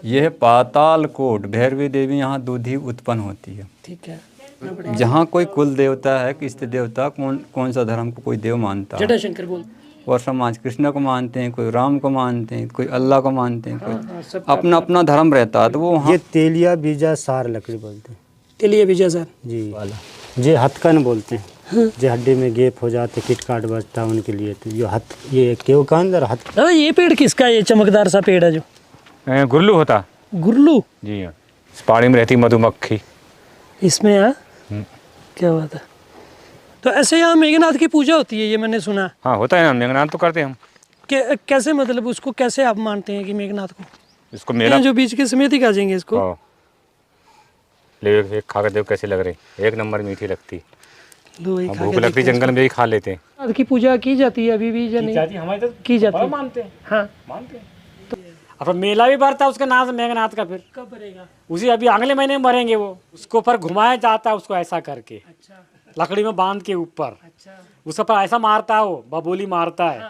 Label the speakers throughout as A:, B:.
A: यह पातालकोट भैरवी देवी यहाँ दूध ही उत्पन्न होती है।
B: ठीक है।
A: जहाँ कोई कुल देवता है कि इष्ट देवता कौन सा धर्म को कोई देव मानता है,
B: जटाशंकर बोल
A: और समाज कृष्ण को मानते हैं, कोई राम को मानते हैं, कोई अल्लाह को मानते हैं, कोई
B: सब
A: अपना अपना धर्म रहता है। तो वो वहाँ
C: ये तेलिया बीजा सार लकड़ी बोलते हैं
B: तेलिया बीजा सर
C: जी वाला, जे हथकन बोलते हैं। जे हड्डी में गैप हो जाते, किट काट बचता है उनके लिए। तो ये केव का अंदर हथ।
B: ये पेड़ किसका है? ये चमकदार सा पेड़ है जो
D: गुरलू होता।
B: गुरलू?
D: जी हाँ, इस पहाड़ी में रहती मधुमक्खी
B: इसमें है। क्या बात है। तो ऐसे यहाँ मेघनाथ की पूजा होती है, ये मैंने सुना।
D: हाँ होता है ना, मेघनाथ तो करते हैं हम।
B: कैसे, मतलब उसको कैसे आप मानते हैं कि मेघनाथ को?
D: इसको मेला
B: जो बीच के समेत ही खाएंगे इसको।
D: ले एक खा कर देखो कैसे लग रही, एक नंबर मीठी लगती। भूख
B: लगती
D: लगती जंगल में भी खा लेते हैं।
B: मेघनाथ की पूजा की जाती है अभी भी या नहीं?
E: हमारे तो
B: की जाती है,
E: मानते हैं।
B: हाँ
E: मानते हैं। अब मेला भी बढ़ता है उसका नाम से मेघनाथ का। फिर
B: कब बनेगा?
E: उसी अभी अगले महीने में मरेंगे वो। उसको पर घुमाया जाता है उसको ऐसा करके,
B: अच्छा
E: लकड़ी में बांध के ऊपर।
B: अच्छा।
E: उसके पर ऐसा मारता है वो, बबोली मारता है।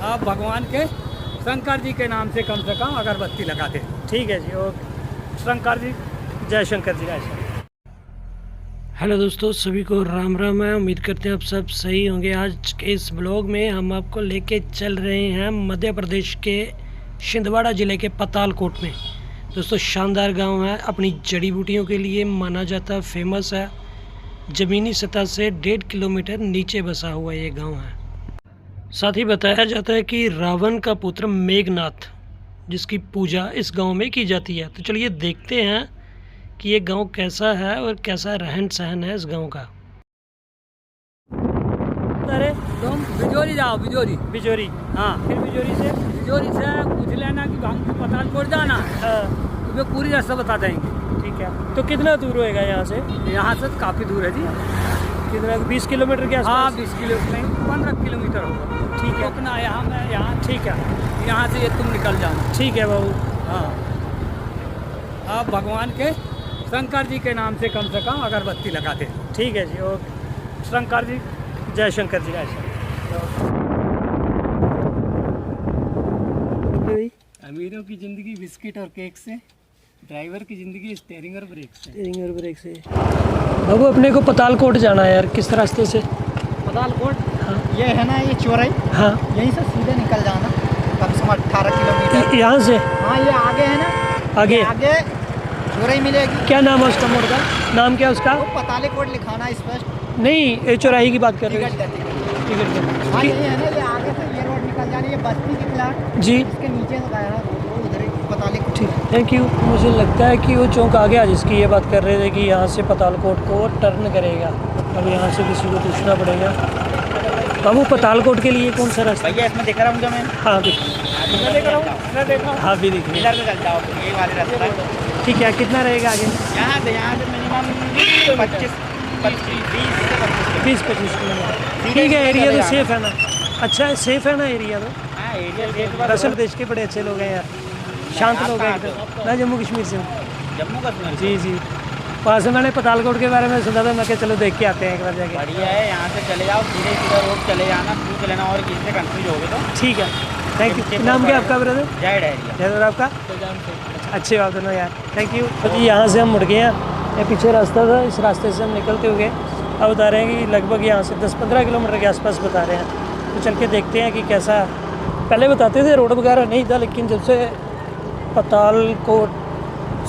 F: आप भगवान के शंकर जी के नाम से कम अगरबत्ती लगाते।
B: ठीक है जी, ओके। शंकर जी, जय शंकर जी। हेलो दोस्तों, सभी को राम राम है। उम्मीद करते हैं आप सब सही होंगे। आज के इस ब्लॉग में हम आपको लेके चल रहे हैं मध्य प्रदेश के छिंदवाड़ा ज़िले के पातालकोट में। दोस्तों शानदार गांव है, अपनी जड़ी बूटियों के लिए माना जाता है, फेमस है। ज़मीनी सतह से 1.5 किलोमीटर नीचे बसा हुआ ये गांव है। साथ ही बताया जाता है कि रावण का पुत्र मेघनाथ, जिसकी पूजा इस गांव में की जाती है। तो चलिए देखते हैं कि ये गांव कैसा है और कैसा रहन सहन है इस गांव का। अरे
F: तुम बिजोरी जाओ, बिजोरी।
B: बिजोरी?
F: हाँ,
B: फिर बिजोरी से
F: पूछ लेना कि हम पठानकोट जाना है।
B: हाँ,
F: तुम्हें पूरी रास्ता बता देंगे।
B: ठीक है। तो कितना दूर होएगा यहाँ से?
F: यहाँ से काफ़ी दूर है जी।
B: कितना, 20 किलोमीटर के आसपास?
F: हाँ 20 किलोमीटर नहीं, 15 किलोमीटर होगा।
B: ठीक है।
F: रुकना है यहाँ, मैं यहाँ।
B: ठीक है।
F: यहाँ से ये तुम निकल जाना।
B: ठीक है बाबू।
F: हाँ, आप भगवान के शंकर जी के नाम से कम अगरबत्ती लगाते।
B: ठीक है जी, ओके। शंकर जी, जय शंकर जी।
F: अमीरों की ज़िंदगी बिस्किट और केक से, ड्राइवर की ज़िंदगी स्टीयरिंग और ब्रेक से।
B: स्टीयरिंग और ब्रेक से। बाबू अपने को पातालकोट जाना है यार, किस रास्ते से?
G: पातालकोट?
B: हाँ।
G: ये है ना, ये चौराई।
B: हाँ,
G: यहीं से सीधे निकल जाना, कम से कम 18 किलोमीटर।
B: यहाँ से?
G: हाँ, ये आगे है ना,
B: आगे
G: आगे चौराई मिलेगी।
B: क्या नाम है उसका मोड़ का? नाम क्या उसका?
G: वो पातालकोट लिखाना स्पष्ट।
B: नहीं, ये चौराही की बात कर रहे
G: टिकट
B: हो?
G: टिकट।
B: टिकट
G: हाँ, ये है ना, ये आगे से ये रोड निकल जा रही है बस्ती की प्लाट
B: जी।
G: इसके नीचे से गया वो उधर ही पातालकोट।
B: ठीक, थैंक यू। मुझे लगता है कि वो चौक आ गया जिसकी ये बात कर रहे थे कि यहाँ से पातालकोट को टर्न करेगा। अब यहाँ से किसी को पूछना पड़ेगा। बाबू पातालकोट के लिए कौन सा रास्ता?
G: भैया इसमें दिख रहा हूँ मैं।
B: हाँ दिख,
G: मैं देख रहा हूँ, मैं देख रहा हूँ।
B: हाँ भी दिख रही है।
G: इधर से चल जाओ, ये वाले रास्ता है।
B: ठीक है, कितना रहेगा आगे?
G: यहाँ से मिनिमम
B: 20-25 किलोमीटर। ठीक है, एरिया तो सेफ है ना? अच्छा है, सेफ है ना एरिया तो?
G: हाँ, एरिया सेफ।
B: असल देश के बड़े अच्छे लोग हैं यार, शांत लोग हैं एकदम। मैं जम्मू कश्मीर से हूँ।
G: जम्मू कश्मीर?
B: जी जी। वहाँ से मैंने पातालकोट के बारे में सुना था, मैं क्या चलो देख के आते हैं एक बार जाके।
G: बढ़िया है, यहाँ से चले जाओ, सीधे सीधा रोड चले जाना, पूछ लेना और किसी से कंफ्यूज हो गए तो।
B: ठीक है, थैंक यू। नाम क्या आपका ब्रदर?
G: जय डायरिया।
B: जय सर। आपका? अच्छे बात दोनों यार, थैंक यू। तो जी यहाँ से हम मुड़ गए हैं, ये पीछे रास्ता था, इस रास्ते से हम निकलते हुए अब बता रहे हैं कि लगभग यहाँ से 10-15 किलोमीटर के आसपास बता रहे हैं। तो चल के देखते हैं कि कैसा। पहले बताते थे रोड वगैरह नहीं था, लेकिन जब से पातालकोट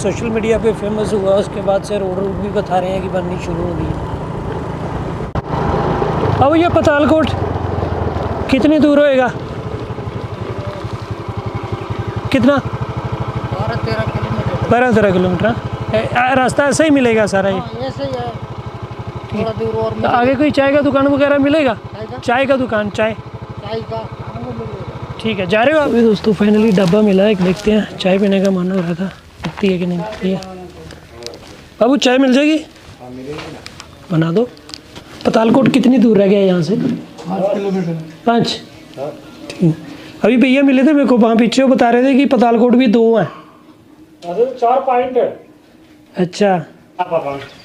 B: सोशल मीडिया पे फेमस हुआ उसके बाद से रोड भी बता रहे हैं कि बननी शुरू हो गई। अब ये पातालकोट कितनी दूर होएगा? कितना?
G: 12-13 किलोमीटर।
B: 12-13 किलोमीटर। रास्ता ऐसा ही मिलेगा सारा ये?
G: ऐसे ही है, थोड़ा दूर और।
B: तो आगे कोई चाय का दुकान वगैरह मिलेगा? चाय का दुकान, चाय
G: का।
B: ठीक है, जा रहे हो आप? दोस्तों फाइनली ढाबा मिला है, देखते हैं। चाय पीने का मन हो रहा था, दिखती है कि नहीं दिखती है। बाबू चाय मिल जाएगी? बना दो। पातालकोट कितनी दूर रह गया यहाँ से?
F: 5 किलोमीटर।
B: 5? ठीक। अभी भैया मिले थे मेरे को, वहाँ पीछे वो बता रहे थे कि पातालकोट भी 2 हैं।
E: 4 पॉइंट है।
B: अच्छा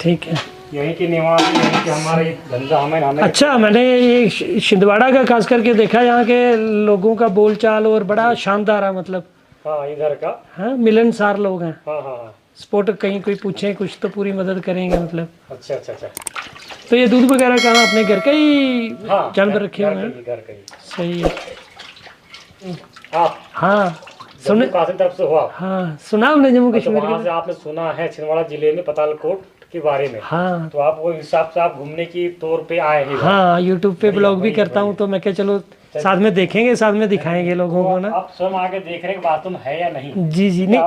B: ठीक है।
C: यहीं के निवासी, यहीं के हमारे धंधा हमें
B: अच्छा, मैंने ये छिंदवाड़ा का खास करके देखा, यहाँ के लोगों का बोलचाल और बड़ा शानदार है, मतलब
C: हाँ इधर का
B: हाँ मिलनसार लोग हैं।
C: हाँ हाँ हाँ।
B: स्पोर्ट कहीं कोई पूछे कुछ तो पूरी मदद करेंगे मतलब।
C: अच्छा अच्छा अच्छा।
B: तो ये दूध वगैरह कहाँ अपने घर के ही
C: हाँ,
B: जानवर रखे हुए हैं?
C: घर का ही।
B: सही है।
C: आप
B: हाँ सुने,
C: काशी तरफ से हो आप?
B: हाँ सुना हमने जम्मू
C: तो
B: कश्मीर
C: वहाँ
B: के।
C: से आपने सुना है छिंदवाड़ा जिले में पतालकोट के बारे में?
B: हाँ
C: तो आप वो हिसाब से आप घूमने की तौर पे आए हैं?
B: हाँ, यूट्यूब पे ब्लॉग भी करता हूँ, तो मैं क्या चलो साथ में देखेंगे, साथ में दिखाएंगे लोगों को ना।
C: आप स्वयं आके देख रहे हैं बातुम है या नहीं?
B: जी जी। नहीं,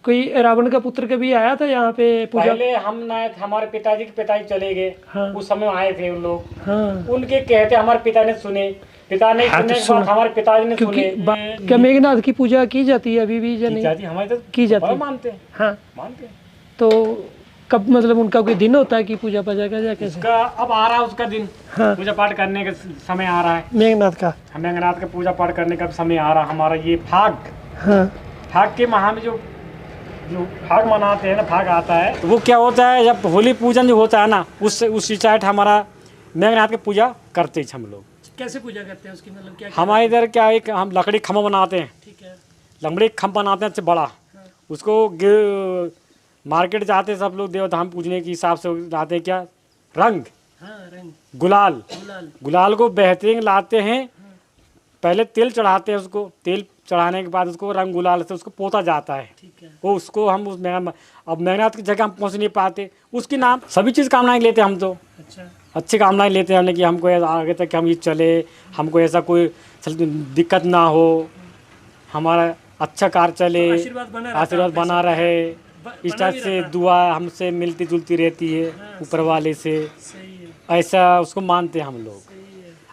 B: कोई रावण का पुत्र कभी आया था यहाँ पे पूजा?
C: पहले हम ना हमारे पिताजी के पिताजी चले गए,
B: हाँ।
C: उस समय आए थे उन लोग।
B: हाँ,
C: उनके कहते हमारे पिता ने सुने, पिता ने
B: हाँ, तो
C: सुने के
B: सुना।
C: बाद हमारे पिताजी ने
B: क्योंकि
C: सुने।
B: क्या मेघनाथ की पूजा की जाती है अभी भी या नहीं?
C: पिताजी हमारे तो
B: की जाती
C: बड़ा
B: है।
C: मानते हैं,
B: हाँ,
C: मानते हैं।
B: तो कब मतलब उनका कोई दिन होता है कि पूजा पाजा का या कैसे?
C: उसका अब आ रहा है उसका दिन,
B: हाँ,
C: पूजा पाठ करने का समय आ रहा है।
B: मेघनाथ का।
C: हमें अंगनाथ का पूजा पाठ करने का समय आ रहा है। हमारा ये फाग,
B: हाँ
C: फाग के माह में जो फाग मनाते हैं ना, फाग आता है तो वो क्या होता है, जब होली पूजन जो होता है ना, उस साइड हमारा मेघनाथ की पूजा करते हैं हम लोग।
B: कैसे पूजा करते हैं उसकी, मतलब क्या?
C: हमारे इधर क्या एक हम लकड़ी खम्भा बनाते हैं,
B: ठीक है।
C: लकड़ी खम्भा बनाते हैं अच्छे बड़ा, उसको मार्केट जाते हैं सब लोग देवधाम पूजने के हिसाब से लाते हैं क्या, रंग,
B: हाँ रंग,
C: गुलाल, गुलाल को बेहतरीन लाते हैं। पहले तेल चढ़ाते हैं उसको, तेल चढ़ाने के बाद उसको रंग गुलाल से उसको पोता जाता है।
B: ठीक है।
C: वो उसको हम अब मेघनाथ की जगह हम पहुँच नहीं पाते, उसकी नाम सभी चीज़ कामनाएं लेते हैं हम तो।
B: अच्छा,
C: अच्छी कामनाएं लेते हैं हमने कि हमको आगे तक हम ये चले, हमको ऐसा कोई दिक्कत ना हो, हमारा अच्छा कार्य चले, आशीर्वाद बना रहे। इस टाइप से दुआ हमसे मिलती जुलती रहती है ऊपर वाले से, ऐसा उसको मानते हैं हम लोग।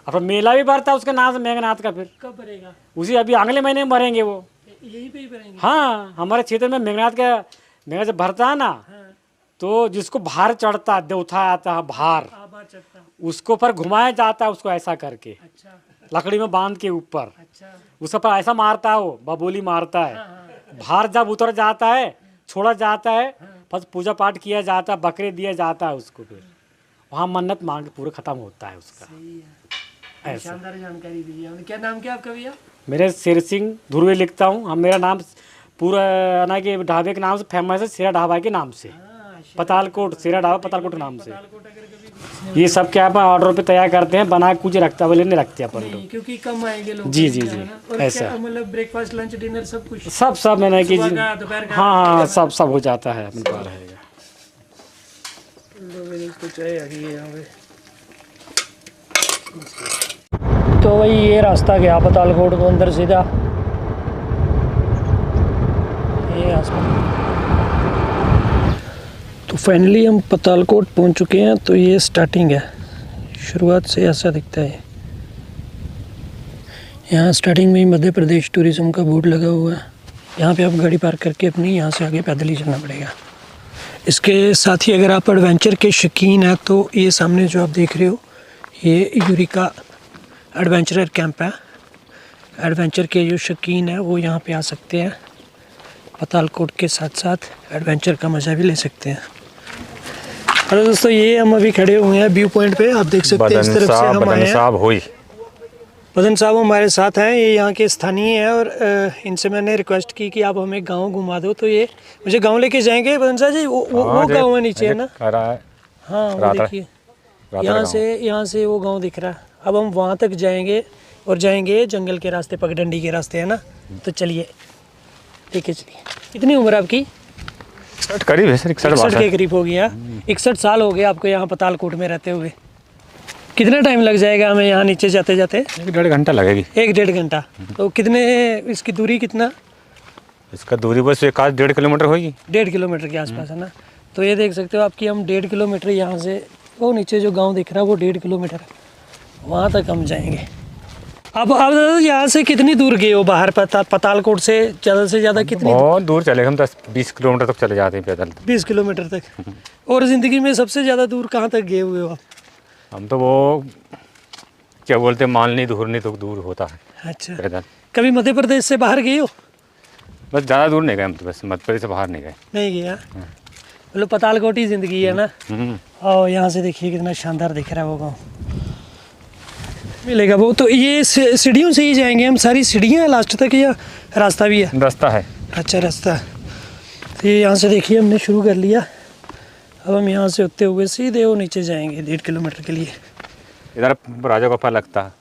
C: अब मेला भी भरता है उसके नाम से मेघनाथ का। फिर
B: कब भरेगा?
C: उसी अभी अगले महीने में भरेंगे वो।
B: यहीं पे ही भरेंगे?
C: हाँ, हमारे क्षेत्र में मेघनाथ जब भरता है ना, तो जिसको भार चढ़ता है, देवता आता है भार, उसको पर घुमाया जाता है, उसको ऐसा करके
B: अच्छा,
C: लकड़ी में बांध के ऊपर
B: अच्छा,
C: उसके पर ऐसा मारता है, वो बबोली मारता है। भार जब उतर जाता है, छोड़ा जाता है, बस पूजा पाठ किया जाता है, बकरे दिया जाता है उसको, फिर वहाँ मन्नत मांग पूरा खत्म होता है उसका। ऐसा
B: शानदार जानकारी दी है। क्या नाम क्या आपका भैया?
C: मेरे शेर सिंह ध्रुवे लिखता हूँ हम। मेरा नाम पूरा ना कि ढाबे के नाम से फेमस है, शेरा ढाबा के नाम से, पतालकोट, शेरा ढाबा पतालकोट नाम से। ये सब क्या अपन ऑर्डर पे तैयार करते हैं, बना के कुछ रखता है, नहीं रखते अपन लोग,
B: क्योंकि कम आएंगे लोग।
C: जी जी जी, ऐसा
B: मतलब ब्रेकफास्ट लंच डिनर सब कुछ?
C: सब मैंने कि
B: दोपहर का?
C: हाँ हाँ, सब हो जाता है अपन पास रहेगा।
B: तो वही ये रास्ता गया पतालकोट को अंदर सीधा, ये तो फाइनली हम पतालकोट पहुंच चुके हैं। तो ये स्टार्टिंग है, शुरुआत से ऐसा दिखता है। यहाँ स्टार्टिंग में ही मध्य प्रदेश टूरिज्म का बोर्ड लगा हुआ है। यहाँ पे आप गाड़ी पार्क करके अपनी यहाँ से आगे पैदल ही चलना पड़ेगा। इसके साथ ही अगर आप एडवेंचर के शौकीन हैं तो ये सामने जो आप देख रहे हो, ये यूरिका एडवेंचरर कैंप है। एडवेंचर के जो शौकीन हैं वो यहाँ पे आ सकते हैं। पतालकोट के साथ साथ एडवेंचर का मज़ा भी ले सकते हैं। हेलो दोस्तों, ये हम अभी खड़े हुए हैं व्यू पॉइंट पे, आप देख सकते हैं इस तरफ से हम आए हैं। बदन साहब हमारे साथ हैं, ये यहाँ के स्थानीय हैं और इनसे मैंने रिक्वेस्ट की कि आप हमें गांव घुमा दो, तो ये मुझे गांव लेके जाएंगे। बदन साहब जी, वो गांव है नीचे है ना? हाँ वो देखिए, यहाँ से वो गांव दिख रहा है। अब हम वहाँ तक जाएंगे और जाएंगे जंगल के रास्ते, पगडंडी के रास्ते, है ना? तो चलिए देखिए, चलिए। कितनी उम्र आपकी?
D: करीब है सर,
B: 61 के करीब हो गया। 61 साल हो गए आपको यहाँ पतालकोट में रहते हुए। कितना टाइम लग जाएगा हमें यहाँ नीचे जाते जाते?
D: 1.5 घंटा लगेगी।
B: 1-1.5 घंटा। तो कितने, इसकी दूरी कितना?
D: इसका दूरी बस 1-1.5 किलोमीटर होगी।
B: 1.5 किलोमीटर के आसपास है ना? तो ये देख सकते हो आपकी, हम 1.5 किलोमीटर यहाँ से, वो नीचे जो गांव दिख रहा है वो 1.5 किलोमीटर है, वहाँ तक हम जाएंगे। अब यहाँ से कितनी दूर गए हो बाहर? पतालकोट से ज़्यादा कितनी?
D: बहुत दूर चले, हम 10-20 किलोमीटर तक चले जाते हैं पैदल।
B: 20 किलोमीटर तक। और ज़िंदगी में सबसे ज़्यादा दूर कहाँ तक गए हुए हो आप?
D: हम तो वो क्या बोलते हैं, मालनी धुरनी तो दूर होता है
B: अच्छा,
D: पैदल।
B: कभी मध्य प्रदेश से बाहर गए हो?
D: बस ज़्यादा दूर नहीं गए हम तो, बस मध्य प्रदेश से बाहर नहीं गए।
B: नहीं गया। मतलब पतालकोटी ज़िंदगी है ना। और यहाँ से देखिए कितना शानदार दिख रहा है वो गाँव। मिलेगा वो तो, ये सीढ़ियों से ही जाएंगे हम? सारी सीढ़ियाँ लास्ट तक या रास्ता भी है?
D: रास्ता है।
B: अच्छा रास्ता। तो ये यहाँ से देखिए हमने शुरू कर लिया। अब हम यहाँ से होते हुए सीधे वो नीचे जाएंगे 1.5 किलोमीटर के लिए।
D: इधर राजा गुफा लगता है।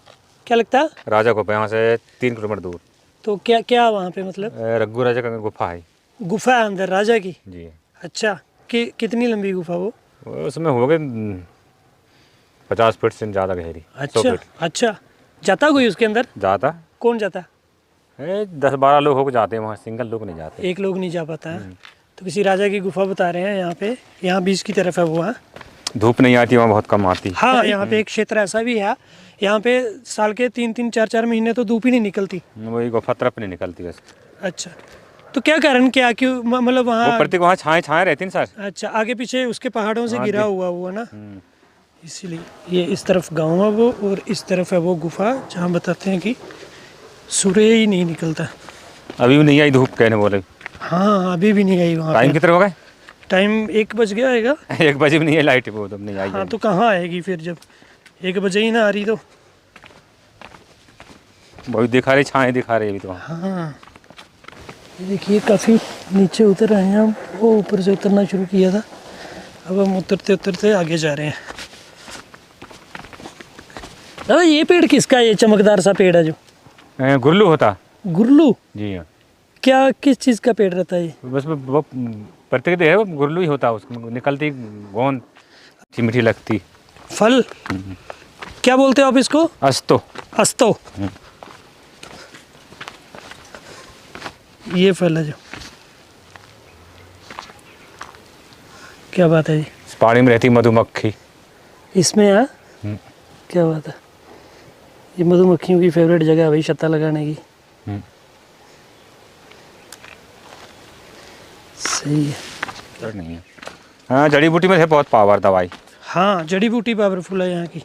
B: क्या लगता है?
D: राजा गुफा यहाँ से 3 किलोमीटर दूर।
B: तो क्या क्या वहाँ पे मतलब?
D: रघु राजा का गुफा है।
B: गुफा है अंदर राजा की?
D: जी।
B: अच्छा, कितनी लंबी गुफा वो?
D: उसमें हो गए 50 फीट से ज़्यादा गहरी। 100
B: अच्छा
D: फीट।
B: अच्छा, जाता कोई उसके अंदर?
D: जाता
B: कौन जाता?
D: 10-12 लोग हो जाते हैं वहाँ, सिंगल लोग नहीं जाते।
B: एक लोग नहीं जा पाता है। तो किसी राजा की गुफा बता रहे हैं यहाँ पे, यहाँ बीच की तरफ है वो। हाँ,
D: धूप नहीं आती वहाँ, बहुत कम आती।
B: हाँ, यहाँ पे एक क्षेत्र ऐसा भी है, यहाँ पे साल के 3-3 4-4 महीने तो धूप ही नहीं निकलती।
D: वही गुफा तरफ नहीं निकलती वैसे।
B: अच्छा, तो क्या कारण, क्या क्यों मतलब वहाँ?
D: प्रत्येक वहाँ छाए रहती हैं सर।
B: अच्छा, आगे पीछे उसके पहाड़ों से घिरा हुआ ना, इसीलिए। ये इस तरफ गाँव है वो, और इस तरफ है वो गुफा जहाँ बताते हैं कि सूर्य ही नहीं निकलता।
D: अभी भी नहीं आई धूप, कहने बोले।
B: हाँ, अभी भी नहीं आई वहाँ।
D: टाइम कितने हो गए?
B: टाइम 1 बज गया आएगा।
D: 1 बजे भी नहीं है लाइट, वो तो नहीं आई।
B: हाँ, तो कहाँ आएगी फिर जब 1 बजे ही ना आ रही तो।
D: बहुत दिखा रही, छाएं दिखा रही अभी तो।
B: हाँ, ये देखिए काफ़ी नीचे उतर रहे हैं हम, वो ऊपर से उतरना शुरू किया था, अब हम उतरते उतरते आगे जा रहे हैं। दादा ये पेड़ किसका है? ये चमकदार सा पेड़ है जो
D: गुरलू होता।
B: गुरलू?
D: जी हाँ।
B: क्या, किस चीज़ का पेड़ रहता है ये?
D: बस वो प्रत्येक है, वो गुरलू ही होता, उसमें निकलती गोंद मीठी मीठी लगती।
B: फल क्या बोलते हो आप इसको?
D: अस्तो।
B: अस्तो, ये फल है जो। क्या बात है जी।
D: इस पहाड़ी में रहती मधुमक्खी
B: इसमें है? क्या बात है। ये मधुमक्खियों की फेवरेट जगह है भाई, छत्ता लगाने की। सही है।
D: नहीं है। हाँ, जड़ी बूटी में है बहुत पावर दवाई।
B: हाँ, जड़ी बूटी पावरफुल है यहाँ की।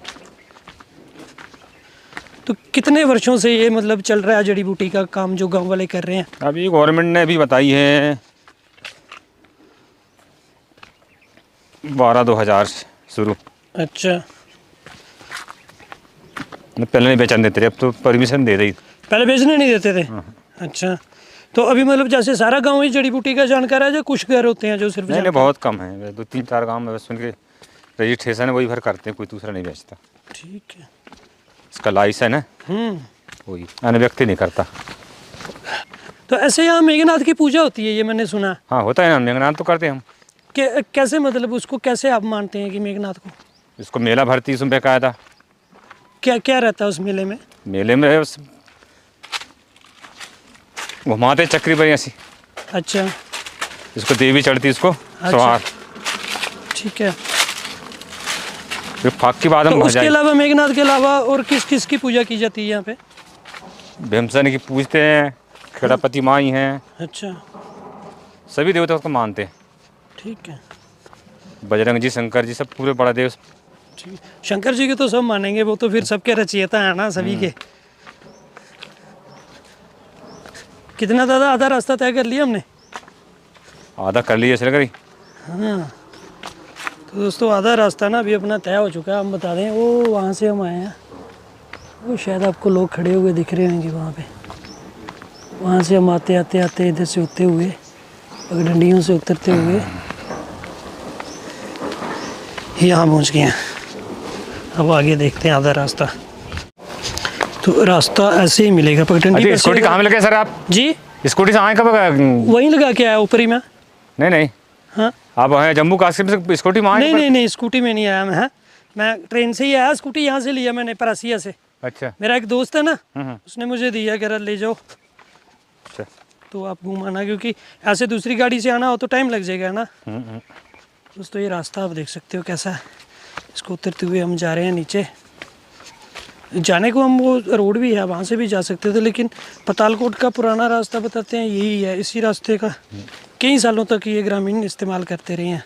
B: तो कितने वर्षों से ये मतलब चल रहा है जड़ी बूटी का काम जो गांव वाले कर रहे हैं?
D: अभी गवर्नमेंट ने भी बताई है 12-2000 शुरू।
B: अच्छा,
D: पहले नहीं बेचने देते थे, अब तो परमिशन दे दी।
B: पहले बेचने नहीं देते थे? अच्छा, तो अभी मतलब जैसे सारा गांव ही जड़ी बूटी का जानकार है, जो कुछ घर होते हैं जो सिर्फ
D: नहीं, बहुत कम है। 2-3-4 गांव में बस उनके रजिस्ट्रेशन है, वही भर करते हैं, कोई दूसरा नहीं बेचता।
B: ठीक है।
D: इसका लाइसेंस है वही, अन्य व्यक्ति नहीं करता।
B: तो ऐसे यहाँ मेघनाथ की पूजा होती है, ये मैंने सुना।
D: हाँ, होता है ना, मेघनाथ तो करते हैं हम।
B: कैसे मतलब उसको कैसे आप मानते हैं कि मेघनाथ को?
D: इसको मेला भरती है उसमें बेकायदा।
B: क्या क्या रहता है उस मेले में?
D: मेले में बस घुमाते चक्री पर ऐसी।
B: अच्छा,
D: इसको देवी चढ़ती, इसको सवार।
B: ठीक है।
D: फिर फाक की बाद हम
B: तो उसके अलावा मेघनाथ के अलावा और किस किस की पूजा की जाती है यहाँ पे?
D: भीमसेन की पूजते हैं, खेड़ापति माई हैं।
B: अच्छा,
D: सभी देवताओं को मानते हैं।
B: ठीक है।
D: बजरंग जी, शंकर जी, सब पूरे बड़ा देव।
B: ठीक, शंकर जी के तो सब मानेंगे, वो तो फिर सबके रचयिता है ना सभी के। कितना दादा आधा रास्ता तय कर लिया हमने?
D: आधा कर लिए चल गई।
B: हाँ, तो दोस्तों आधा रास्ता ना अभी अपना तय हो चुका है। हम बता दें, वो वहाँ से हम आए हैं, वो शायद आपको लोग खड़े हुए दिख रहे होंगे वहाँ पे। वहाँ से हम आते आते आते इधर से होते हुए, पगडंडियों से उतरते हुए यहाँ पहुँच गए हैं। अब आगे देखते हैं आधा रास्ता। तो रास्ता ऐसे ही मिलेगा पगडंडी पर।
D: स्कूटी कहाँ में लगे सर आप?
B: जी,
D: स्कूटी से आए कब?
B: वहीं लगा के आया ऊपर ही में।
D: नहीं,
B: हाँ,
D: आप आए जम्मू कश्मीर से स्कूटी में आए?
B: नहीं, स्कूटी में नहीं आया मैं ट्रेन से ही आया। स्कूटी यहाँ से लिया मैंने, परासिया से।
D: अच्छा।
B: मेरा एक दोस्त है ना, उसने मुझे दिया, कह रहा ले जाओ।
D: अच्छा,
B: तो आप घुमाना, क्योंकि ऐसे दूसरी गाड़ी से आना हो तो टाइम लग जाएगा ना। दोस्तों ये रास्ता आप देख सकते हो कैसा है। इसको उतरते हुए हम जा रहे हैं नीचे। जाने को हम वो रोड भी है, वहाँ से भी जा सकते थे, लेकिन पतालकोट का पुराना रास्ता बताते हैं यही है। इसी रास्ते का कई सालों तक ये ग्रामीण इस्तेमाल करते रहे हैं।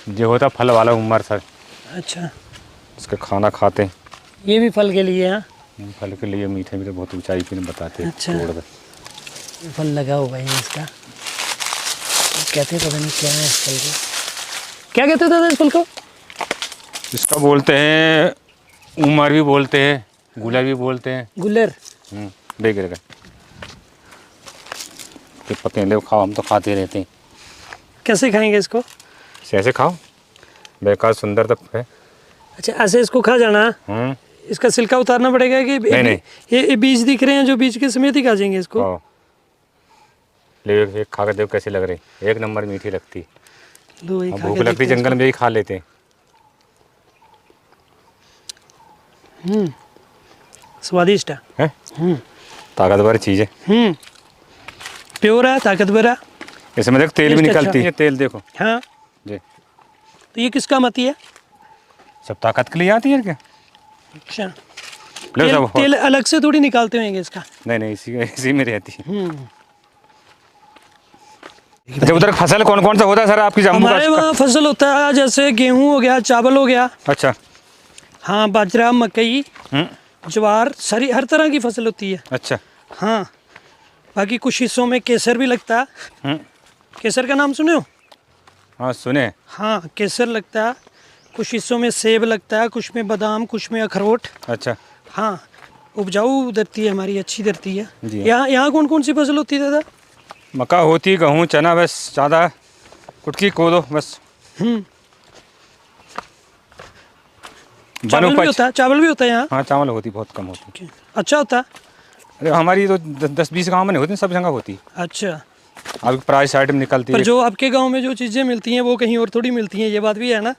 D: जो होता फल वाला उमर सर।
B: अच्छा,
D: उसका खाना खाते हैं।
B: ये भी फल के लिए है?
D: फल के लिए मीठे मीठे बहुत ऊंचाई पे बताते हैं।
B: अच्छा, फल लगा हुआ है इसका। कहते हैं, पता नहीं क्या है इस फल को, क्या कहते हैं दादा इस फल को?
D: इसका बोलते हैं उमर भी बोलते हैं, गुलर भी बोलते हैं।
B: गुल्लर।
D: बेगर का तो पके ले खाओ, हम तो खाते रहते हैं।
B: कैसे खाएंगे इसको?
D: ऐसे खाओ, बेकार सुंदर तक है।
B: अच्छा ऐसे इसको खा जाना है? इसका छिलका उतारना पड़ेगा कि
D: नहीं।
B: ये बीज दिख रहे हैं जो बीज के समेत ही खा जाएंगे इसको?
D: खाओ, ले एक खा कर देखो कैसी लग रही, एक नंबर मीठी लगती।
B: दो ही खा
D: भूख
B: के
D: लगती
B: देखते हैं
D: जंगल में ही खा लेते हैं।
B: स्वादिष्ट है।
D: ताकतवर चीज़ है।
B: प्योर है, ताकतवर है।
D: इसमें देखो तेल भी
B: टेस्ट
D: निकलती
B: अच्छा।
D: है, तेल देखो
B: हाँ
D: जी।
B: तो ये किसका मती है?
D: सब ताकत के लिए आती है क्या?
B: अच्छा
D: लो
B: तेल,
D: सब
B: तेल अलग से थोड़ी निकालते होंगे इसका?
D: नहीं इसी में रहती है। अच्छा उधर फसल कौन कौन सा होता है सर आपकी जम्मू
B: हमारे वहाँ फसल होता है जैसे गेहूँ हो गया, चावल हो गया।
D: अच्छा।
B: हाँ बाजरा, मकई, ज्वार, सारी हर तरह की फसल होती है।
D: अच्छा।
B: हाँ बाकी कुछ हिस्सों में केसर भी लगता है। केसर का नाम सुने हो?
D: हाँ सुने।
B: हाँ केसर लगता है, कुछ हिस्सों में सेब लगता है, कुछ में बादाम, कुछ में अखरोट।
D: अच्छा।
B: हाँ उपजाऊ धरती है हमारी, अच्छी धरती है।
D: जी।
B: यहाँ कौन कौन सी फसल होती है दादा?
D: मक्का होती, गेहूँ, चना, बस ज़्यादा कुटकी कोदो बस।
B: चावल भी होता है? चावल भी होता है यहाँ?
D: हाँ चावल होती, बहुत कम होती।
B: अच्छा होता है?
D: अरे हमारी तो 10-20 गाँव में नहीं होती, सब जगह होती।
B: अच्छा
D: अभी प्राइस साइड में निकलती
B: पर
D: है।
B: जो आपके गांव में जो चीज़ें मिलती हैं वो कहीं और थोड़ी मिलती हैं, ये बात भी है ना।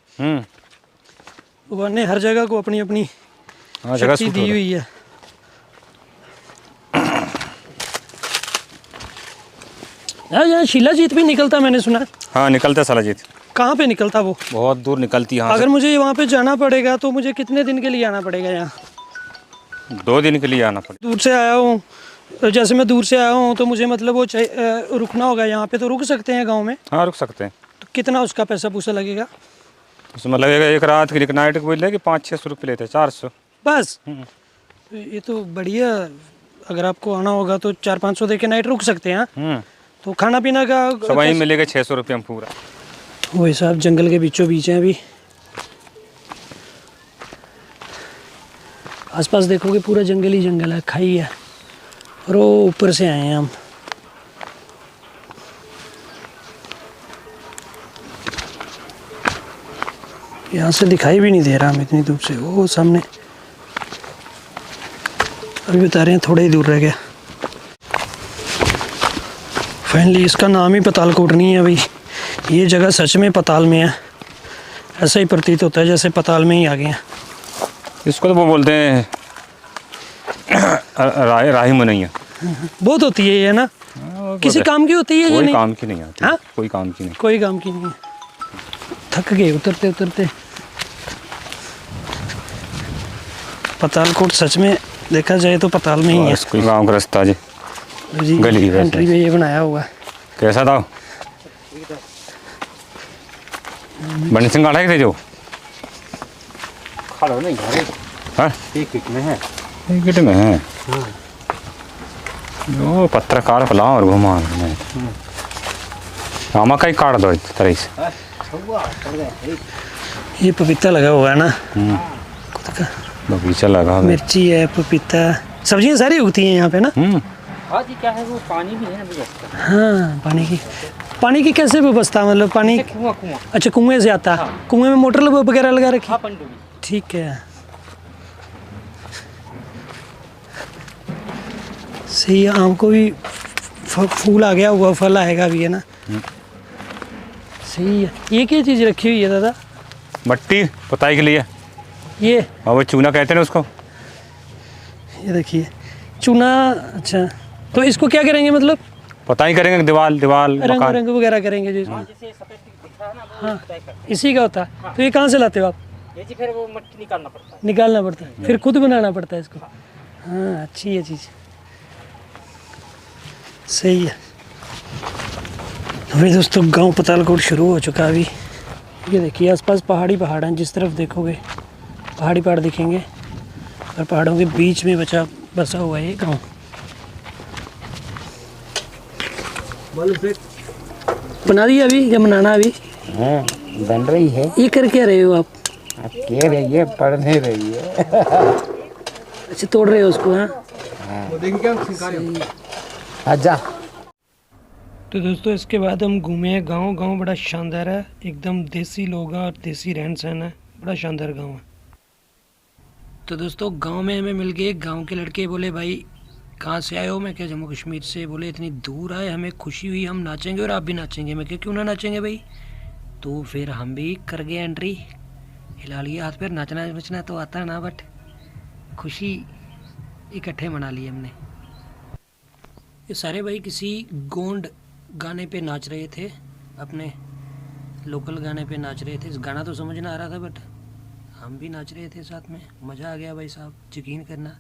B: भगवान ने हर जगह को अपनी अपनी
D: जगह
B: शक्ति दी हुई है। यहाँ शिलाजीत भी निकलता मैंने सुना।
D: हाँ निकलता शिलाजीत।
B: कहाँ पे निकलता वो?
D: बहुत दूर निकलती है।
B: अगर मुझे वहाँ पे जाना पड़ेगा तो मुझे कितने दिन के लिए आना पड़ेगा यहाँ?
D: 2 दिन के लिए आना पड़ेगा।
B: दूर से आया हूँ, जैसे मैं दूर से आया हूँ तो मुझे मतलब वो रुकना होगा यहाँ पे, तो रुक सकते हैं गाँव में?
D: हाँ रुक सकते हैं।
B: तो कितना उसका पैसा पूसा लगेगा?
D: उसमें लगेगा एक रात की, एक नाइट को बोल कि 500-600 रुपये लेते हैं, 400
B: बस। ये तो बढ़िया। अगर आपको आना होगा तो 400-500 दे के नाइट रुक सकते हैं। तो खाना पीना का
D: सब वहीं मिलेगा 600 रुपये में पूरा।
B: वही साहब जंगल के बीचों बीच हैं अभी। आसपास देखोगे पूरा जंगल ही जंगल है, खाई है। और वो ऊपर से आए हैं हम। यहाँ से दिखाई भी नहीं दे रहा हम इतनी दूर से, वो सामने अभी बता रहे हैं थोड़ा ही दूर रह गया। फाइनली इसका नाम ही पतालकोट नहीं है भाई, ये जगह सच में पताल में है। ऐसा ही प्रतीत होता है जैसे पताल में ही आ गए हैं।
D: इसको तो वो बोलते हैं राही मुनैया।
B: बहुत होती है ये ना? किसी काम की होती है ये?
D: कोई
B: नहीं
D: काम की नहीं आती।
B: हाँ?
D: कोई काम की नहीं।
B: कोई काम की नहीं है। थक गए उतरते उतरते। पतालकोट सच में देखा जाए तो पताल में ही है।
D: कोई गाँव का रास्ता जी,
B: जी
D: गली है
B: एंट्री पे ये बनाया हुआ है।
D: कैसा था बनी सिंह गाड़ा थे जो
G: खड़ो नहीं घरे
D: हाँ
G: एक में है।
D: टिकट में है जो पत्रकार फला और घुमा आमा का ही काट दो इस तरह से।
B: ये पपीता लगा हुआ है ना?
D: बगीचा लगा हुआ है।
B: मिर्ची है, पपीता, सब्जियां सारी उगती हैं यहाँ पे ना?
G: हाँ जी क्या है वो पानी भी है ना व्यवस्था।
B: हाँ पानी की कैसे व्यवस्था? मतलब पानी
G: कुआं
B: अच्छा कुएं से आता है? हाँ। कुएं में मोटर वगैरह लगा रखी?
G: हाँ पंडुबी।
B: ठीक है सही है। आम को भी फूल आ गया हुआ, फल आएगा भी है ना? सही है। ये क्या चीज़ रखी हुई है दादा?
D: मट्टी पुताई के लिए।
B: ये
D: और वो चूना कहते हैं उसको।
B: ये देखिए चूना। अच्छा तो इसको क्या करेंगे मतलब?
D: पुताई करेंगे, दीवार
B: रंग वगैरह करेंगे जी? हाँ इसी का होता है। तो ये कहाँ से लाते हो आप?
G: ये जी फिर वो मट्टी
B: निकालना पड़ता है, फिर खुद बनाना पड़ता है इसको। हाँ अच्छी है चीज़, सही है। अभी दोस्तों गांव पतालकोट शुरू हो चुका है। अभी ये देखिए आसपास पहाड़ हैं, जिस तरफ देखोगे पहाड़ दिखेंगे और पहाड़ों के बीच में बसा हुआ है ये गाँव। बना दिया अभी या बनाना अभी?
G: हाँ, बन रही है।
B: ये कर क्या रहे हो आप?
G: अब कह रही है, पढ़ने रही है।
B: अच्छा, तोड़ रहे हो उसको? हाँ,
G: आजा।
B: तो दोस्तों इसके बाद हम घूमे गांव। गांव बड़ा शानदार है, एकदम देसी लोग हैं और देसी रहन सहन है, बड़ा शानदार गांव है। तो दोस्तों गांव में हमें मिल गए गांव के लड़के। बोले भाई कहाँ से आए हो? मैं क्या जम्मू कश्मीर से। बोले इतनी दूर आए, हमें खुशी हुई, हम नाचेंगे और आप भी नाचेंगे। मैं क्या क्यों ना नाचेंगे भाई। तो फिर हम भी कर गए एंट्री, हिला लिए हाथ पैर। नाचना बचना तो आता ना, बट खुशी इकट्ठे मना ली हमने। ये सारे भाई किसी गोंड गाने पे नाच रहे थे, अपने लोकल गाने पे नाच रहे थे। इस गाना तो समझ ना आ रहा था, बट हम भी नाच रहे थे साथ में। मज़ा आ गया भाई साहब, यकीन करना।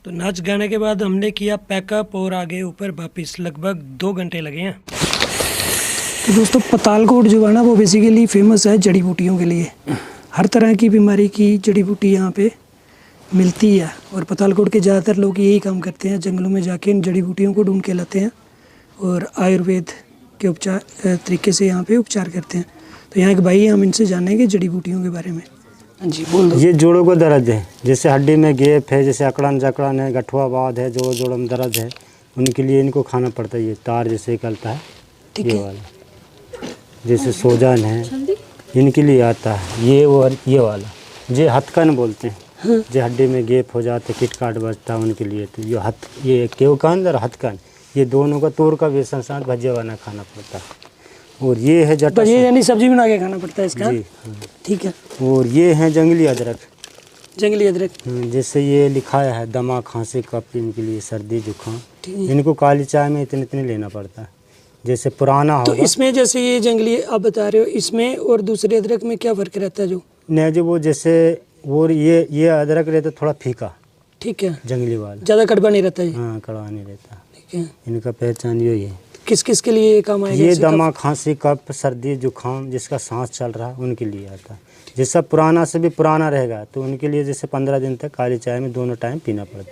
B: तो नाच गाने के बाद हमने किया पैकअप और आगे ऊपर वापस। लगभग 2 घंटे लगे हैं। तो दोस्तों पतालकोट जो है ना, वो बेसिकली फेमस है जड़ी बूटियों के लिए। हर तरह की बीमारी की जड़ी बूटी यहाँ पे मिलती है और पतालकोट के ज़्यादातर लोग यही काम करते हैं, जंगलों में जाके इन जड़ी बूटियों को ढूंढ के लाते हैं और आयुर्वेद के उपचार तरीके से यहाँ पे उपचार करते हैं। तो यहाँ एक भाई है, हम इनसे जानेंगे जड़ी बूटियों के बारे में। जी बोल दो।
H: ये जोड़ों को दर्द है, जैसे हड्डी में गैप है, जैसे अकड़न जकड़न है, गठुआवाद है, जोड़ों में दर्द है, उनके लिए इनको खाना पड़ता है। ये तार जैसे निकलता है, ये वाला, जैसे सोजन है, इनके लिए आता है ये। और ये वाला जे हथकन बोलते हैं, जो हड्डी में गैप हो जाते, किट काट बचता है, उनके लिए। तो ये केवकंद और हथकन, ये दोनों का तोड़ का बेसन साथ भजिया बना खाना पड़ता है। और ये है जटा,
B: ये यानी सब्जी बना के खाना पड़ता है इसका?
H: जी
B: ठीक है।
H: और ये है जंगली अदरक।
B: जंगली अदरक,
H: जैसे ये लिखाया है दमा खांसी कफ, इनके लिए सर्दी जुकाम। इनको काली चाय में इतने इतने लेना पड़ता है। जैसे पुराना होगा।
B: तो इसमें जैसे ये जंगली आप बता रहे हो, इसमें और दूसरे अदरक में क्या फ़र्क रहता है? जो
H: नहीं, जो वो जैसे वो ये अदरक रहता थोड़ा फीका,
B: ठीक है,
H: जंगली वाला
B: ज़्यादा कड़वा नहीं रहता है।
H: हाँ, कड़वा नहीं रहता।
B: ठीक है।
H: इनका पहचान यही है।
B: किस किस के लिए ये काम आएगा?
H: ये दमा खांसी कफ सर्दी जुकाम, जिसका सांस चल रहा है, उनके लिए आता है। जैसा पुराना से भी पुराना रहेगा तो उनके लिए जैसे 15 दिन तक काली चाय में दोनों टाइम पीना पड़ता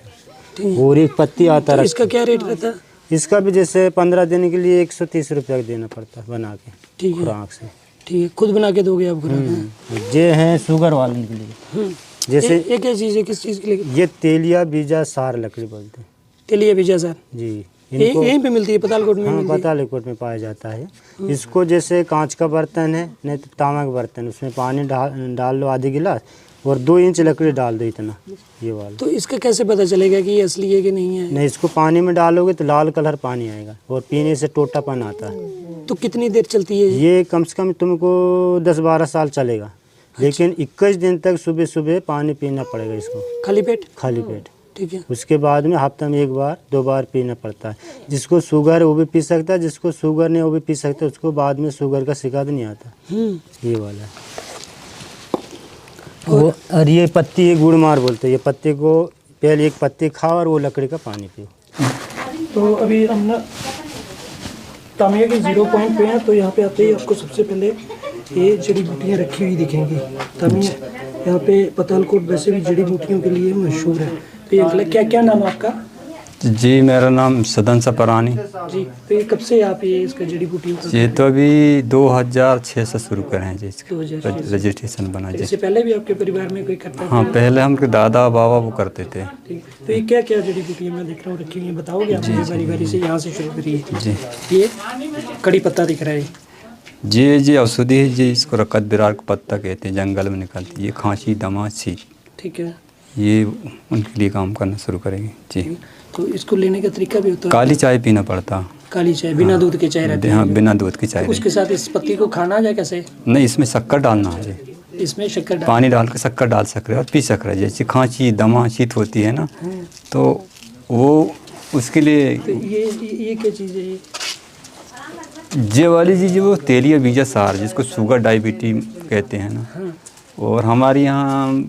H: है। और एक पत्ती आता है,
B: इसका क्या रेट रहता है?
H: इसका भी जैसे 15 दिन के लिए 130 रुपया देना पड़ता है बना के।
B: ठीक है,
H: खुराक से।
B: ठीक है, खुद बना के दोगे आप खुराक?
H: ये हैं शुगर वाले के लिए। जैसे
B: ये क्या चीज़ है, किस चीज़ के लिए?
H: ये तेलिया बीजा सार लकड़ी बोलते हैं।
B: तेलिया बीजा सार
H: जी,
B: इनको यहीं पे मिलती है पतालकोट में?
H: हाँ, पतालकोट में पाया जाता है। इसको जैसे कांच का बर्तन है, नहीं तो तांबा का बर्तन, उसमें पानी डाल लो आधी गिलास और 2 इंच लकड़ी डाल दो, इतना ये वाला।
B: तो इसका कैसे पता चलेगा कि ये असली है कि नहीं है?
H: नहीं, इसको पानी में डालोगे तो लाल कलर पानी आएगा और पीने से टोटापन आता है।
B: तो कितनी देर चलती है
H: ये? कम से कम तुमको 10-12 साल चलेगा, लेकिन 21 दिन तक सुबह सुबह पानी पीना पड़ेगा इसको,
B: खाली पेट?
H: खाली पेट।
B: ठीक है।
H: उसके बाद में हफ्ते में 1 बार 2 बार पीना पड़ता है। जिसको शुगर है वो भी पी सकता है, जिसको शुगर नहीं वो भी पी सकता है। उसको बाद में शुगर का शिकायत नहीं आता। ये वाला है वो। और ये पत्ती ये गुड़ मार बोलते हैं। ये पत्ती को पहले एक पत्ती खाओ और वो लकड़ी का पानी पियो।
B: तो अभी हम ना तामिया के 0 पॉइंट पे हैं। तो यहाँ पे आते ही आपको सबसे पहले ये जड़ी बूटियाँ रखी हुई दिखेंगी। तामिया यहाँ पे पतालकोट वैसे भी जड़ी बूटियों के लिए मशहूर है। तो ये अंकल क्या नाम है आपका?
A: जी, मेरा नाम सदन सपरानी
B: जी। तो ये कब से आप ये इसका जड़ी बूटियों का?
A: ये तो अभी 2006 से शुरू करें हैं जी, इसका
B: 2006
A: रजिस्ट्रेशन बना जी।
B: इससे पहले भी आपके परिवार में कोई करता था?
A: हाँ, पहले हम दादा बाबा वो करते थे।
B: ठीक। तो ये क्या क्या जड़ी बूटियाँ मैं देख रहा हूँ रखी हुई हैं, बताओगे आप मुझे बारी बारी से? यहाँ से शुरू करिए
A: जी।
B: ये कड़ी पत्ता दिख रहा है
A: जी, औषधि है जी। इसको रकत बिरार का पत्ता कहते हैं, जंगल में निकलती है। ये खांसी दमा छींक,
B: ठीक है,
A: ये उनके लिए काम करना शुरू करेंगे जी।
B: तो इसको लेने का तरीका भी होता है?
A: काली चाय पीना पड़ता।
B: काली चाय बिना दूध के चाय रहती है?
A: हाँ, बिना दूध की चाय।
B: उसके साथ इस पत्ती को खाना है कैसे?
A: नहीं, इसमें शक्कर डालना है जी।
B: इसमें शक्कर
A: पानी डाल के शक्कर डाल सकते और पी सकते। जैसे खांसी दमा शीत होती है ना, तो वो उसके लिए।
B: तो ये क्या चीज़ है
A: ये वाली चीज़ वो तेलिया बीजा सार, जिसको शुगर डायबिटीज कहते हैं ना। और हमारे यहाँ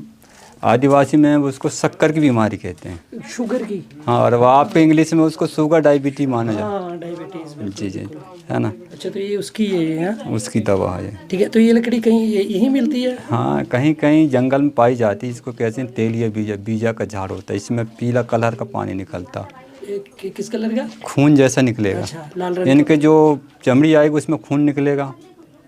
A: आदिवासी में उसको शक्कर की बीमारी कहते हैं।
B: शुगर की?
A: हाँ, और वो आपके इंग्लिश में उसको शुगर डायबिटीज माना जाता है।
B: हाँ, डायबिटीज।
A: जी जी, है ना।
B: अच्छा, तो ये उसकी है?
A: उसकी दवा है।
B: ठीक है। तो ये लकड़ी कहीं यहीं मिलती है?
A: हाँ, कहीं कहीं जंगल में पाई जाती है। इसको कहते हैं तेलिया बीजा का झाड़ होता है। इसमें पीला कलर का पानी निकलता।
B: किस कलर का?
A: खून जैसा निकलेगा।
B: अच्छा, लाल रंग
A: इनके जो चमड़ी आएगी उसमें खून निकलेगा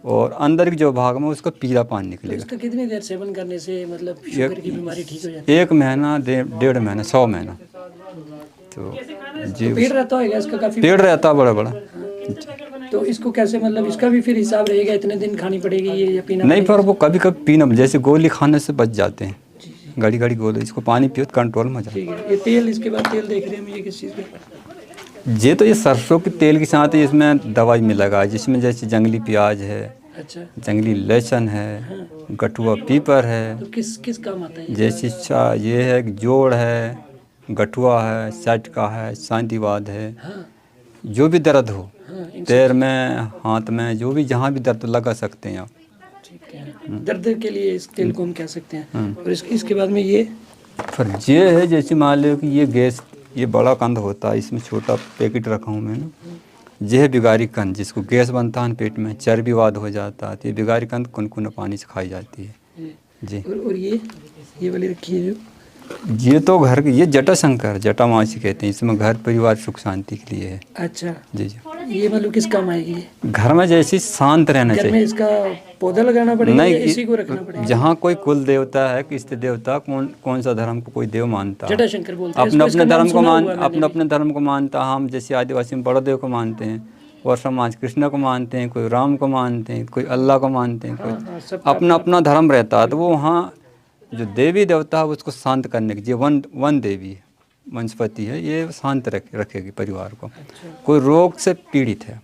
A: और अंदर के जो भाग में उसका पीला पानी
B: तो
A: निकलेगा।
B: इसका कितनी देर सेवन करने से मतलब शुगर की बीमारी ठीक हो जाती
A: 1 महीना 1.5 महीना 100 महीना तो जी
B: है? पेड़ रहता होगा इसका काफी?
A: पेड़ रहता बड़ा बड़ा।
B: तो इसको कैसे मतलब इसका भी फिर हिसाब रहेगा, इतने दिन खानी पड़ेगी ये या पीना
A: नहीं
B: पड़ेगा?
A: पर वो कभी कभी पीना, जैसे गोली खाने से बच जाते हैं, घड़ी घड़ी गोली, इसको पानी पियो तो कंट्रोल में जाए।
B: ठीक है। ये तेल, इसके बाद तेल देख रहे हैं हम, ये किस चीज़ का?
A: ये तो ये सरसों के तेल के साथ ही इसमें दवाई मिलेगा, जिसमें जैसे जंगली प्याज है,
B: अच्छा,
A: जंगली लहसुन है, गठुआ पीपर है,
B: तो किस काम आता है ये?
A: जैसे ये है जोड़ है, गठुआ है, सटका है, शांतिवाद है।
B: हाँ,
A: जो भी दर्द हो,
B: हाँ,
A: पैर में, हाथ में, जो भी जहाँ भी दर्द लगा सकते हैं आप।
B: ठीक है। दर्द के लिए इस तेल को हम कह सकते हैं। और इसके बाद में ये
A: फिर ये है जैसे मान लो कि ये गैस, ये बड़ा कंद होता है, इसमें छोटा पैकेट रखा हूँ मैं ना, ये है बिगारी कंद, जिसको गैस बनता है पेट में, चर्बीवाद हो जाता है, तो ये बिगारी कंद कुनकुना पानी से खाई जाती है जी।
B: और ये वाली रखी है जो,
A: ये तो घर की, ये जटाशंकर, जटामासी कहते हैं, इसमें घर परिवार सुख शांति के लिए है।
B: अच्छा,
A: जी जी।
B: ये मतलब किस काम आएगी ये?
A: घर में जैसे शांत रहना
B: घर में
A: चाहिए।
B: इसका पौधा लगाना पड़ेगा
A: नहीं,
B: या इसी को रखना पड़ेगा?
A: जहाँ कोई कुल देवता है, इष्ट देवता, कौन सा धर्म को कोई देव मानता है,
B: जटाशंकर बोलते हैं
A: अपने
B: इसको,
A: अपने
B: इसका नाम
A: धर्म को
B: सुना हुआ है मैंने भी।
A: अपने धर्म को मानता। हम जैसे आदिवासी में बड़ा देव को मानते हैं, और समाज कृष्ण को मानते हैं, कोई राम को मानते हैं, कोई अल्लाह को मानते हैं, कोई अपना अपना धर्म रहता है। तो वो वहाँ जो देवी देवता है उसको शांत करने की, जो वन देवी है, वनस्पति है, ये शांत रखेगी परिवार को। कोई रोग से पीड़ित है,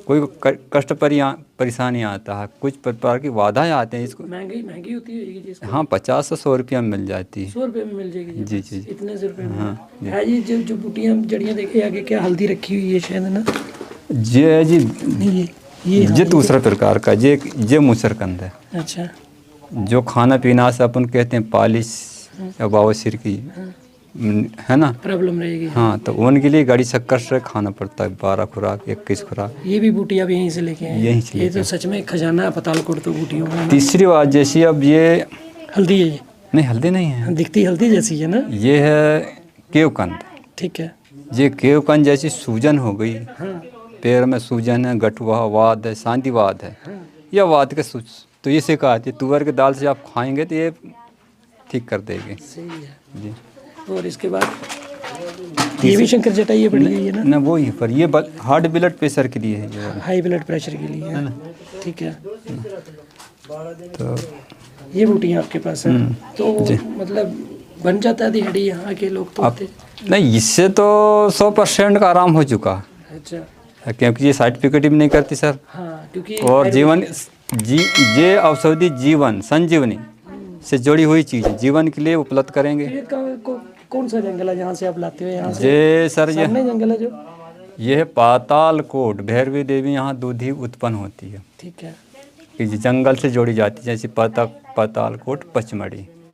A: कोई कष्ट परेशानी आता है, कुछ प्रकार की बाधाएं आते हैं, इसको
B: महंगी होती है ये चीज़?
A: हाँ 50 से 100 रुपया में मिल जाती है।
B: 100 रुपये में मिल जाएगी?
A: जी जी जी।
B: इतने से रुपये में?
A: हाँ जी।
B: है ये जो बूटियाँ जड़ियाँ देखे आगे, क्या हल्दी रखी हुई है शायद, है ना?
A: ये है जी,
B: नहीं
A: ये दूसरा प्रकार का, ये मुसरकंद है।
B: अच्छा,
A: जो खाना पीना से अपन कहते हैं पालिश या बवासीर की है ना
B: प्रॉब्लम रहेगी।
A: हाँ, तो उनके लिए गाड़ी शक्कर से खाना पड़ता है, 12 खुराक 21 खुराक।
B: ये भी बूटियाँ भी यहीं से लेके आए?
A: यहीं से
B: ये तो सच में खजाना है पतालकोट तो बूटियों का।
A: तीसरी बात जैसी, अब ये
B: हल्दी है ये?
A: नहीं, हल्दी नहीं है,
B: दिखती हल्दी जैसी है ना?
A: ये है केवकंद।
B: ठीक है।
A: ये केवकंद जैसी सूजन हो गई,
B: हाँ,
A: पैर में सूजन है, गठुआ वाद है, शांतिवाद है, या वाद के तो ये सिखाती है, तुअर के दाल से आप खाएंगे तो ये ठीक कर देगी।
B: सही है
A: जी।
B: और इसके बाद ये भी शंकर जटाई ये पड़ी हुई है ना?
A: ना वो ही पर ये हार्ट ब्लड प्रेशर के लिए है ये वाला।
B: हाई ब्लड प्रेशर के लिए है। ठीक है।
A: तो
B: ये बूटियाँ आपके पास है तो मतलब बन जाता है दिहाड़ी यहाँ के लोग तो
A: अब नहीं, इससे तो 100% का आराम हो चुका।
B: अच्छा,
A: क्योंकि ये सर्टिफिकेट भी नहीं करती सर,
B: हाँ, क्योंकि
A: और ये औषधि जीवन संजीवनी से जुड़ी हुई चीज़ है, जीवन के लिए उपलब्ध करेंगे।
B: ये कौन सा जंगल है जहाँ से आप लाते हो? यहाँ से
A: ये सर ये
B: सामने जंगल है जो?
A: ये है पातालकोट, भैरवी देवी यहाँ दूधी उत्पन्न होती है,
B: ठीक है।
A: कि जंगल से जोड़ी जाती है, जैसे पातालकोट पचमढ़ी।